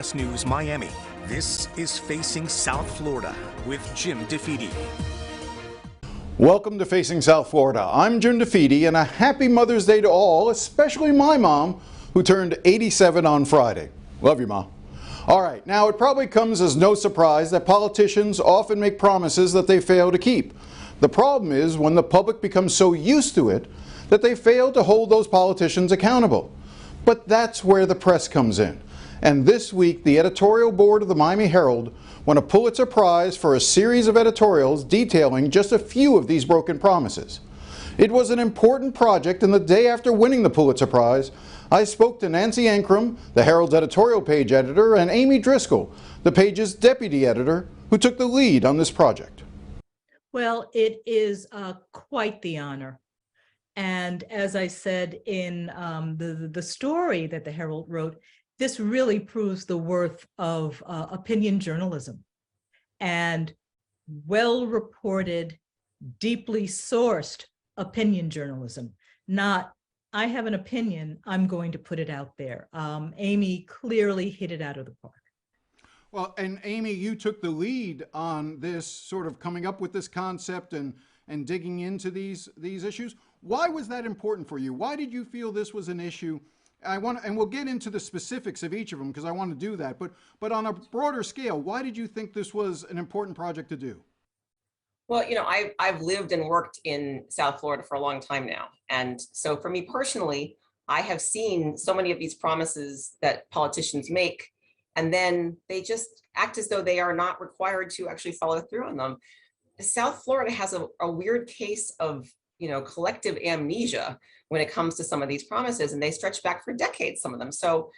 News Miami. This is Facing South Florida with Jim DeFede. Welcome to Facing South Florida. I'm Jim DeFede, and a happy Mother's Day to all, especially my mom, who turned 87 on Friday. Love you, Mom. All right, now it probably comes as no surprise that politicians often make promises that they fail to keep. The problem is when the public becomes so used to it that they fail to hold those politicians accountable. But that's where the press comes in. And this week, the editorial board of the Miami Herald won a Pulitzer Prize for a series of editorials detailing just a few of these broken promises. It was an important project, and the day after winning the Pulitzer Prize, I spoke to Nancy Ancrum, the Herald's editorial page editor, and Amy Driscoll, the page's deputy editor, who took the lead on this project. Well, it is quite the honor. And as I said in the story that the Herald wrote, this really proves the worth of opinion journalism and well-reported, deeply sourced opinion journalism. Not, I have an opinion, I'm going to put it out there. Amy clearly hit it out of the park. Well, and Amy, you took the lead on this, sort of coming up with this concept and digging into these issues. Why was that important for you? Why did you feel this was an issue? And we'll get into the specifics of each of them because I want to do that. But on a broader scale, why did you think this was an important project to do? Well, you know, I've lived and worked in South Florida for a long time now. And so for me personally, I have seen so many of these promises that politicians make, and then they just act as though they are not required to actually follow through on them. South Florida has a weird case of, collective amnesia when it comes to some of these promises, and they stretch back for decades, some of them. So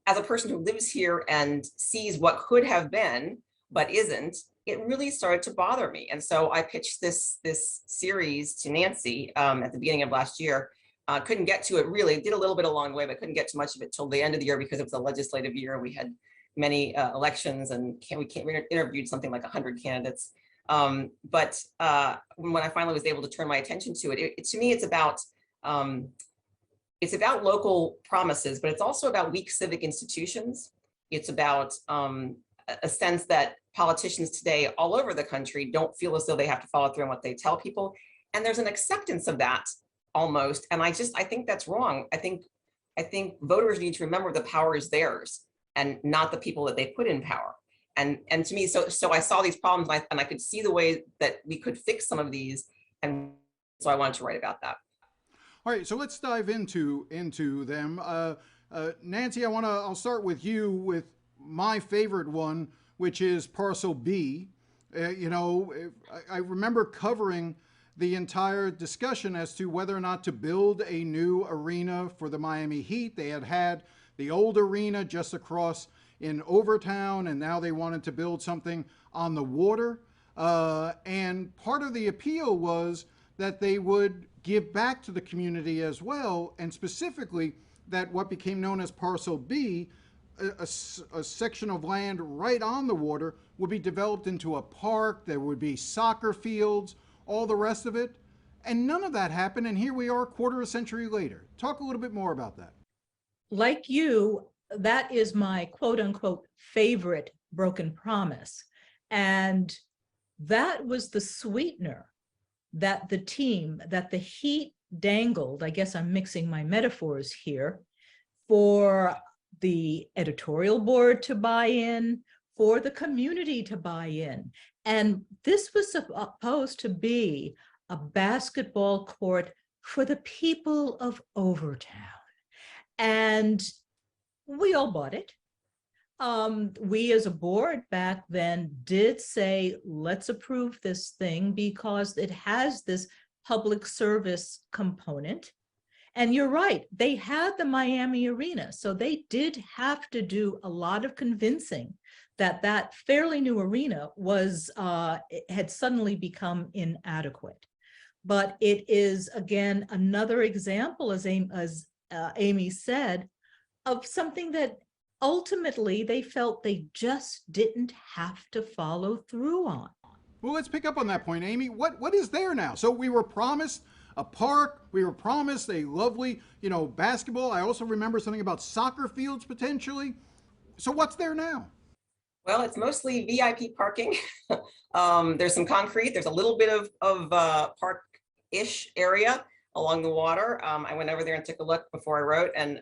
as a person who lives here and sees what could have been, but isn't, it really started to bother me. And so I pitched this series to Nancy at the beginning of last year. Couldn't get to it really, did a little bit along the way, but couldn't get to much of it till the end of the year because it was a legislative year. We had many elections and we interviewed something like 100 candidates. But when I finally was able to turn my attention to it, to me, it's about local promises, but it's also about weak civic institutions. It's about a sense that politicians today all over the country don't feel as though they have to follow through on what they tell people. And there's an acceptance of that almost. And I think that's wrong. I think voters need to remember the power is theirs and not the people that they put in power. And to me, so I saw these problems and I could see the way that we could fix some of these. And so I wanted to write about that. All right, so let's dive into them. Nancy, I'll start with you with my favorite one, which is Parcel B. I remember covering the entire discussion as to whether or not to build a new arena for the Miami Heat. They had the old arena just across in Overtown, and now they wanted to build something on the water. And part of the appeal was that they would give back to the community as well, and specifically that what became known as Parcel B, a section of land right on the water, would be developed into a park. There would be soccer fields, all the rest of it. And none of that happened, and here we are a quarter of a century later. Talk a little bit more about that. Like you, that is my quote unquote favorite broken promise. And that was the sweetener that the Heat dangled, I guess I'm mixing my metaphors here, for the editorial board to buy in, for the community to buy in. And this was supposed to be a basketball court for the people of Overtown. And we all bought it. We as a board back then did say, let's approve this thing because it has this public service component. And you're right, they had the Miami Arena. So they did have to do a lot of convincing that fairly new arena had suddenly become inadequate. But it is, again, another example, as Amy said, of something that ultimately they felt they just didn't have to follow through on. Well, let's pick up on that point, Amy. What is there now? So we were promised a park. We were promised a lovely, basketball. I also remember something about soccer fields potentially. So what's there now? Well, it's mostly VIP parking. There's some concrete. There's a little bit of park-ish area along the water. I went over there and took a look before I wrote, and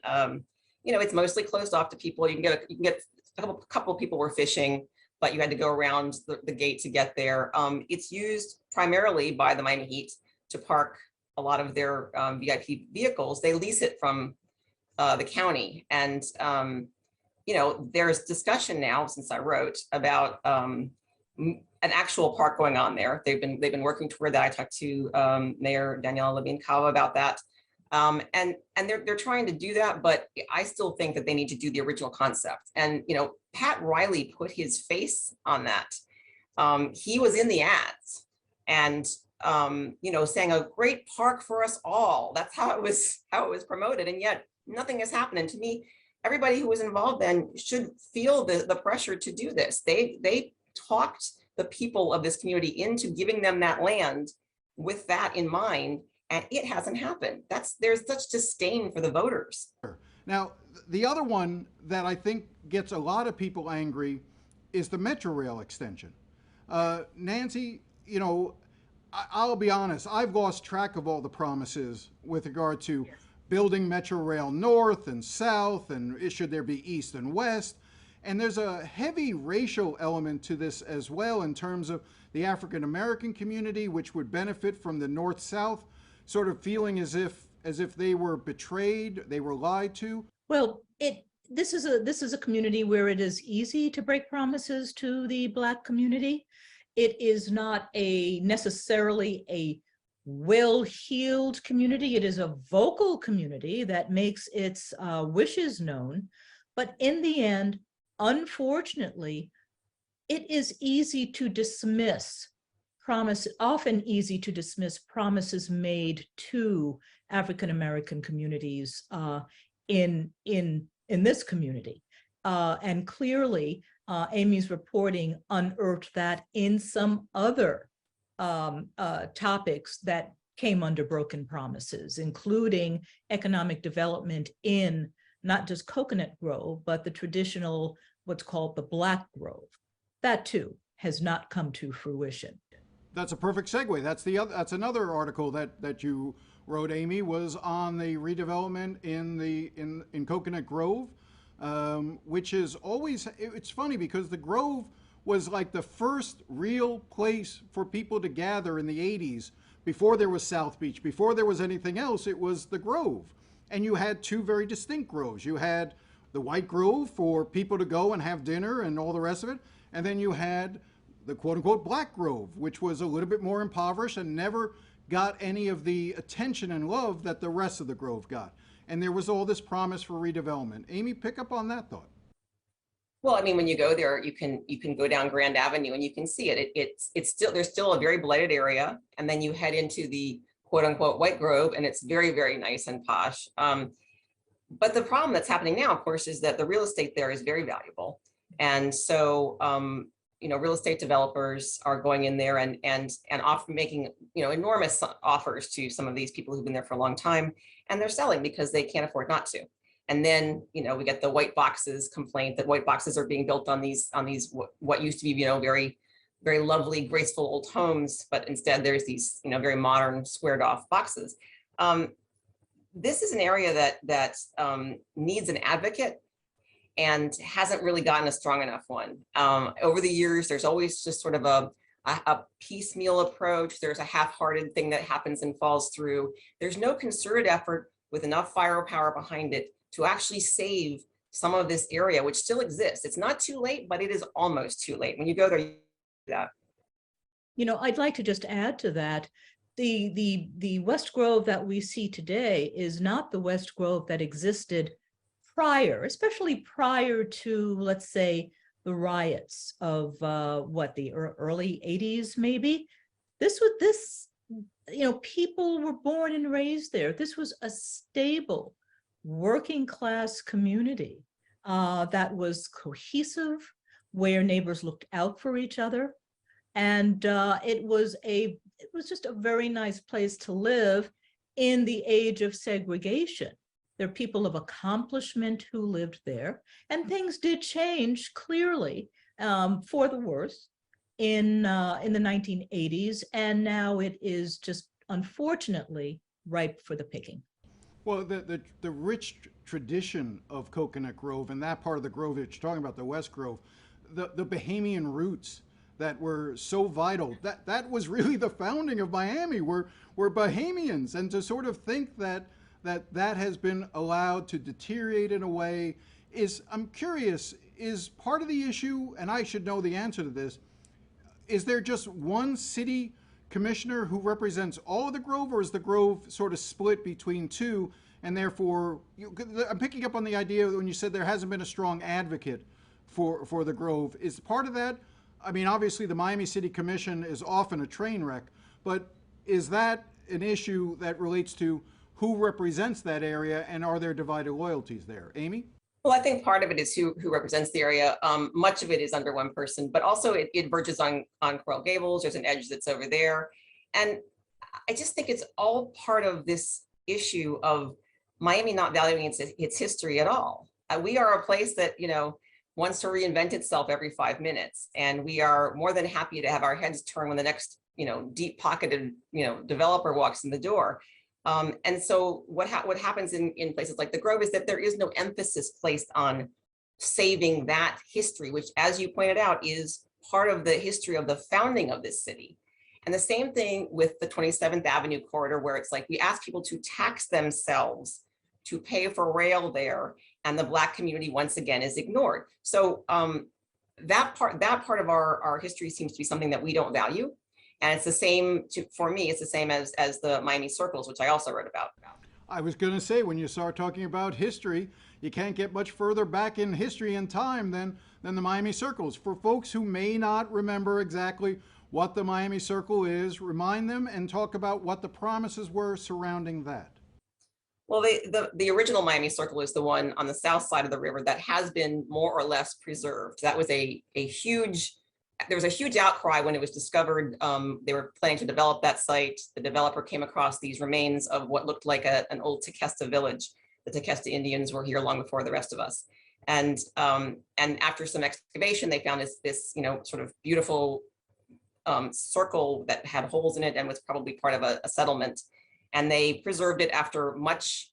it's mostly closed off to people. You can get a couple of people were fishing, but you had to go around the gate to get there. It's used primarily by the Miami Heat to park a lot of their VIP vehicles. They lease it from the county, and there's discussion now since I wrote about an actual park going on there. They've been working toward that. I talked to Mayor Daniela Levine-Cava about that, and they're trying to do that. But I still think that they need to do the original concept. And Pat Riley put his face on that. He was in the ads, and saying a great park for us all. That's how it was promoted, and yet nothing has happened. And to me, everybody who was involved then should feel the pressure to do this. They talked the people of this community into giving them that land with that in mind, and it hasn't happened. There's such disdain for the voters. Now, the other one that I think gets a lot of people angry is the Metrorail extension. Nancy, I'll be honest, I've lost track of all the promises with regard to building Metrorail north and south, and should there be east and west. And there's a heavy racial element to this as well, in terms of the African American community, which would benefit from the north-south sort of feeling as if they were betrayed, they were lied to. Well, this is a community where it is easy to break promises to the Black community. It is not necessarily a well-heeled community. It is a vocal community that makes its wishes known. But in the end, unfortunately, it is easy to dismiss often easy to dismiss promises made to African American communities in this community. And clearly, Amy's reporting unearthed that in some other topics that came under broken promises, including economic development in not just Coconut Grove, but the traditional, what's called the Black Grove. That too has not come to fruition. That's a perfect segue. That's another article that you wrote, Amy, was on the redevelopment in Coconut Grove, which is always, it's funny because the Grove was like the first real place for people to gather in the 80s. Before there was South Beach, before there was anything else, it was the Grove. And you had two very distinct groves. You had the White Grove for people to go and have dinner and all the rest of it. And then you had the quote-unquote Black Grove, which was a little bit more impoverished and never got any of the attention and love that the rest of the Grove got. And there was all this promise for redevelopment. Amy, pick up on that thought. Well, I mean, when you go there, you can go down Grand Avenue and you can see it. There's still a very blighted area, and then you head into the quote unquote White Grove, and it's very, very nice and posh. But the problem that's happening now, of course, is that the real estate there is very valuable, and so real estate developers are going in there and often making enormous offers to some of these people who've been there for a long time, and they're selling because they can't afford not to. And then, we get the white boxes complaint that white boxes are being built on these what used to be, very, very lovely, graceful old homes, but instead there's these, very modern squared off boxes. This is an area that needs an advocate and hasn't really gotten a strong enough one. Over the years, there's always just sort of a piecemeal approach. There's a half-hearted thing that happens and falls through. There's no concerted effort with enough firepower behind it to actually save some of this area, which still exists. It's not too late, but it is almost too late. When you go there, you do that. I'd like to just add to that. The West Grove that we see today is not the West Grove that existed prior, especially prior to, let's say, the riots of the early 80s, maybe. People were born and raised there. This was a stable, working class community that was cohesive, where neighbors looked out for each other. And it was just a very nice place to live in the age of segregation. There are people of accomplishment who lived there, and things did change clearly for the worse in the 1980s, and now it is just unfortunately ripe for the picking. Well, the rich tradition of Coconut Grove and that part of the Grove that you're talking about, the West Grove, the Bahamian roots that were so vital, that was really the founding of Miami, were Bahamians. And to sort of think that has been allowed to deteriorate in a way I'm curious, is part of the issue, and I should know the answer to this, is there just one city commissioner who represents all of the Grove, or is the Grove sort of split between two? And therefore, I'm picking up on the idea when you said there hasn't been a strong advocate for the Grove. Is part of that, I mean, obviously the Miami City Commission is often a train wreck, but is that an issue that relates to who represents that area, and are there divided loyalties there? Amy? Well, I think part of it is who represents the area. Much of it is under one person, but also it verges on Coral Gables. There's an edge that's over there. And I just think it's all part of this issue of Miami not valuing its history at all. We are a place that, wants to reinvent itself every 5 minutes. And we are more than happy to have our heads turn when the next, deep pocketed, developer walks in the door. And so what happens in places like the Grove is that there is no emphasis placed on saving that history, which, as you pointed out, is part of the history of the founding of this city. And the same thing with the 27th Avenue corridor, where it's like we ask people to tax themselves to pay for rail there, and the Black community once again is ignored. So that part of our history seems to be something that we don't value. And it's the same for me, it's the same as the Miami Circles, which I also wrote about. I was going to say, when you start talking about history, you can't get much further back in history and time than the Miami Circles. For folks who may not remember exactly what the Miami Circle is, remind them and talk about what the promises were surrounding that. Well, the original Miami Circle is the one on the south side of the river that has been more or less preserved. That was there was a huge outcry when it was discovered. They were planning to develop that site. The developer came across these remains of what looked like an old Tequesta village. The Tequesta Indians were here long before the rest of us. And after some excavation, they found this sort of beautiful circle that had holes in it and was probably part of a settlement. And they preserved it after much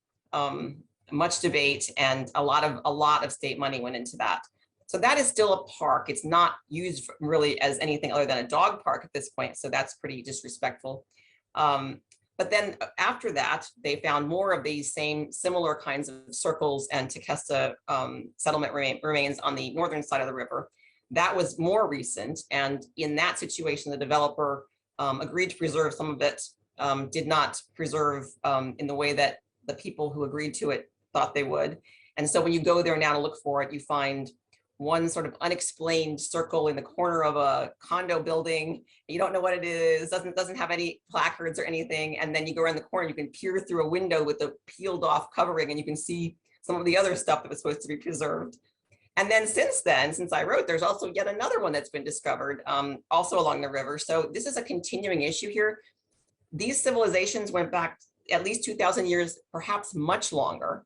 debate, and a lot of state money went into that. So that is still a park. It's not used really as anything other than a dog park at this point. So that's pretty disrespectful. But then after that, they found more of these similar kinds of circles and Tequesta settlement remains on the northern side of the river. That was more recent. And in that situation, the developer agreed to preserve some of it, did not preserve in the way that the people who agreed to it thought they would. And so when you go there now to look for it, you find one sort of unexplained circle in the corner of a condo building. You don't know what it is, doesn't have any placards or anything. And then you go around the corner, you can peer through a window with the peeled off covering, and you can see some of the other stuff that was supposed to be preserved. And then since I wrote, there's also yet another one that's been discovered, also along the river. So this is a continuing issue here. These civilizations went back at least 2,000 years, perhaps much longer.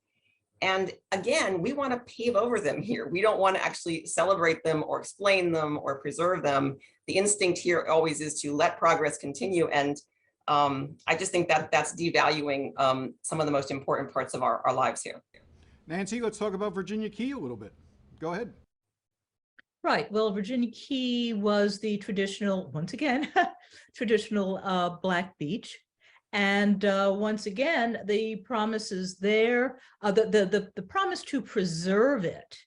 And again, we want to pave over them here. We don't want to actually celebrate them or explain them or preserve them. The instinct here always is to let progress continue. And I just think that that's devaluing some of the most important parts of our lives here. Nancy, let's talk about Virginia Key a little bit. Go ahead. Right. Well, Virginia Key was the traditional, once again, traditional Black beach. And once again, the promises there, the promise to preserve it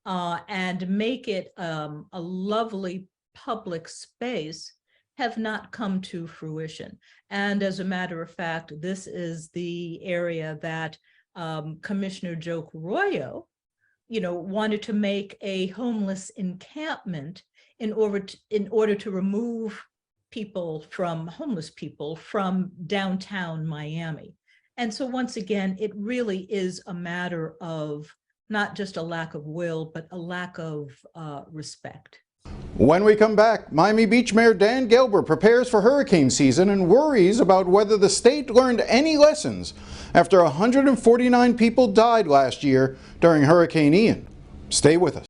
and make it a lovely public space have not come to fruition. And as a matter of fact, this is the area that Commissioner Joe Arroyo, wanted to make a homeless encampment in order to remove homeless people from downtown Miami. And so once again, it really is a matter of not just a lack of will, but a lack of respect. When we come back, Miami Beach Mayor Dan Gelber prepares for hurricane season and worries about whether the state learned any lessons after 149 people died last year during Hurricane Ian. Stay with us.